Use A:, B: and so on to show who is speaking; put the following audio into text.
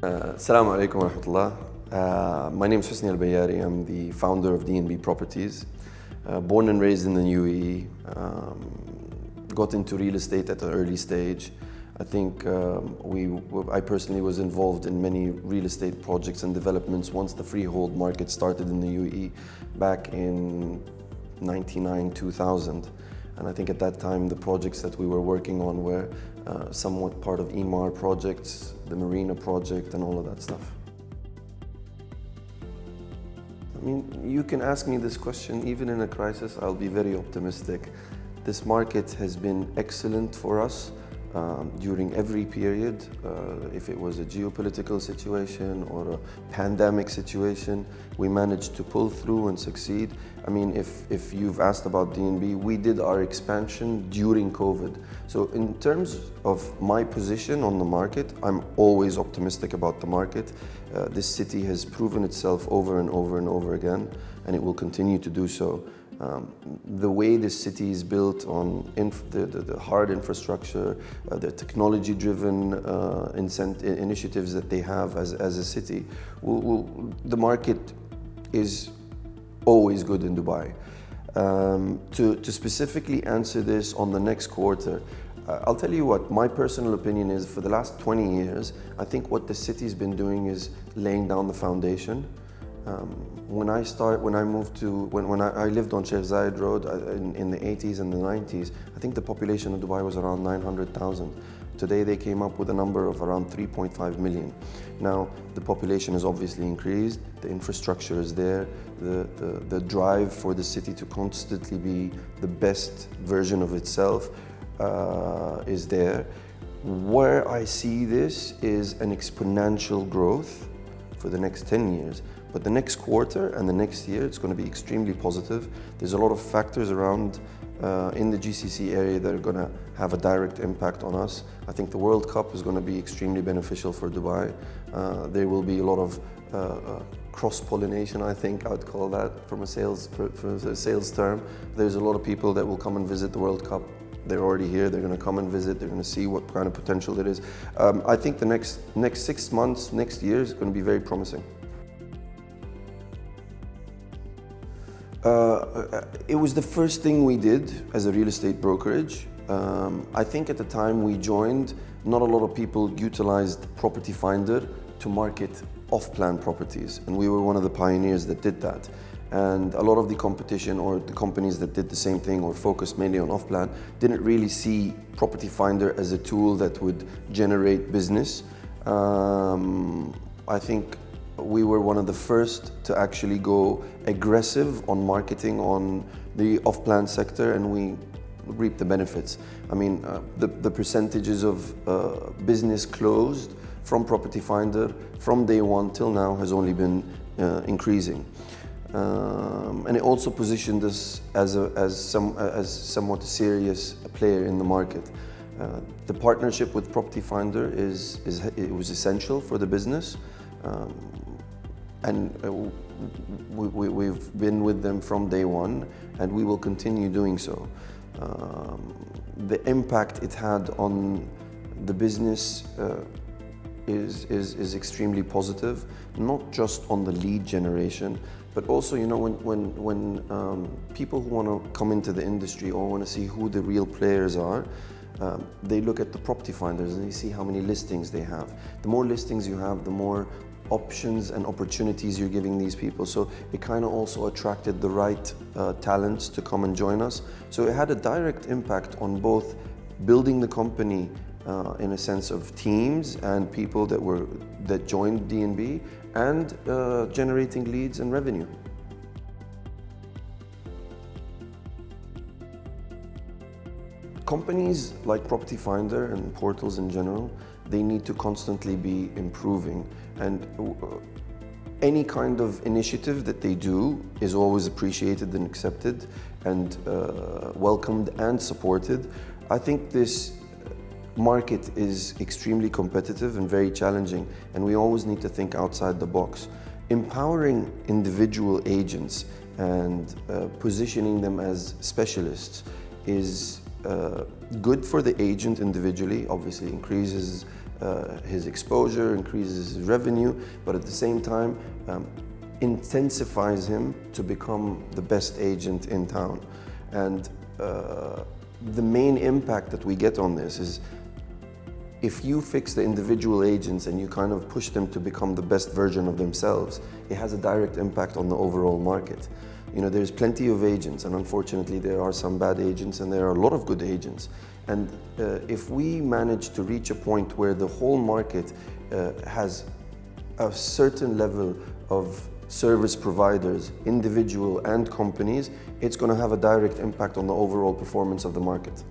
A: Assalamu alaikum wa rahmatullah. My name is Husni Al Bayari. I'm the founder of D&B Properties. Born and raised in the UAE. Got into real estate at an early stage. I think I personally was involved in many real estate projects and developments once the freehold market started in the UAE back in 99, 2000. And I think at that time the projects that we were working on were somewhat part of EMAR projects, the Marina project and all of that stuff. I mean, you can ask me this question, even in a crisis, I'll be very optimistic. This market has been excellent for us during every period, if it was a geopolitical situation or a pandemic situation, we managed to pull through and succeed. I mean, if you've asked about D&B, we did our expansion during COVID. So in terms of my position on the market, I'm always optimistic about the market. This city has proven itself over and over and over again, and it will continue to do so. The way this city is built on the hard infrastructure, the technology-driven initiatives that they have as a city, the market is always good in Dubai. To specifically answer this on the next quarter, I'll tell you what my personal opinion is. For the last 20 years, I think what the city's been doing is laying down the foundation. When I lived on Sheikh Zayed Road in the 80s and the 90s, I think the population of Dubai was around 900,000. Today they came up with a number of around 3.5 million. Now the population has obviously increased, the infrastructure is there, the drive for the city to constantly be the best version of itself is there. Where I see this is an exponential growth for the next 10 years. But the next quarter and the next year, it's going to be extremely positive. There's a lot of factors around in the GCC area that are going to have a direct impact on us. I think the World Cup is going to be extremely beneficial for Dubai. There will be a lot of cross-pollination, I think I would call that, from a sales term. There's a lot of people that will come and visit the World Cup. They're already here, they're going to come and visit, they're going to see what kind of potential there is. I think the next 6 months, next year is going to be very promising. It was the first thing we did as a real estate brokerage. I think at the time we joined, not a lot of people utilized Property Finder to market off-plan properties, and we were one of the pioneers that did that. And a lot of the competition or the companies that did the same thing or focused mainly on off-plan didn't really see Property Finder as a tool that would generate business. I think we were one of the first to actually go aggressive on marketing on the off-plan sector, and we reaped the benefits. I mean, the percentages of business closed from Property Finder from day one till now has only been increasing. And it also positioned us as somewhat a serious player in the market. The partnership with Property Finder it was essential for the business. And we've been with them from day one, and we will continue doing so. The impact it had on the business is extremely positive, not just on the lead generation, but also, you know, when people who want to come into the industry or want to see who the real players are, they look at the Property Finders and they see how many listings they have. The more listings you have, the more options and opportunities you're giving these people. So it kind of also attracted the right talents to come and join us. So it had a direct impact on both building the company in a sense of teams and people that joined D&B and generating leads and revenue. Companies like Property Finder and portals in general, they need to constantly be improving, and any kind of initiative that they do is always appreciated and accepted and welcomed and supported. I think this market is extremely competitive and very challenging, and we always need to think outside the box. Empowering individual agents and positioning them as specialists is good for the agent individually, obviously increases his exposure, increases his revenue, but at the same time intensifies him to become the best agent in town. And the main impact that we get on this is, if you fix the individual agents and you kind of push them to become the best version of themselves, it has a direct impact on the overall market. You know, there's plenty of agents, and unfortunately there are some bad agents and there are a lot of good agents. And if we manage to reach a point where the whole market has a certain level of service providers, individual and companies, it's going to have a direct impact on the overall performance of the market.